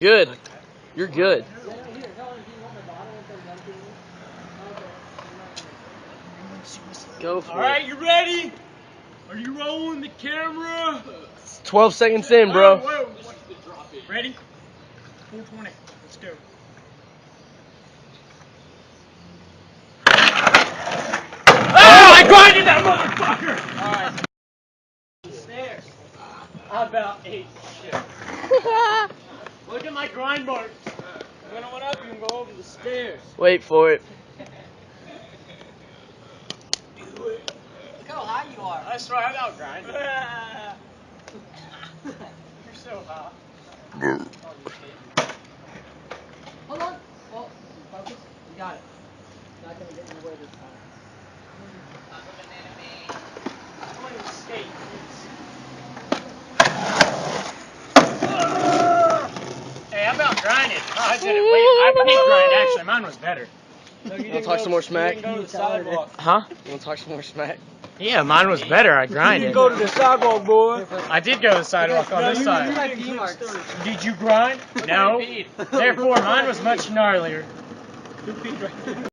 Good. You're good. Go for it. Alright, you ready? Are you rolling the camera? It's 12 seconds in, bro. Whoa. Ready? 420. Let's go. Oh, I grinded that motherfucker! Alright. Stairs. I about ate shit. Look at my grind marks. When I went up, you can go over the stairs. Wait for it. Look how high you are. That's right, I got grinding. You're so hot. Hold on. Oh, focus. You got it. Not gonna get in the way this time. I'm going to skate. Hey, how about grinding? Oh, I did it. Wait, I did grind actually. Mine was better. No, You wanna talk some more smack? You didn't go to the sidewalk. Huh? You wanna talk some more smack? Yeah, mine was better. I grinded. You didn't go to the sidewalk, boy. I did go to the sidewalk on this side. You had D-marks. Did you grind? No. Therefore, mine was much gnarlier.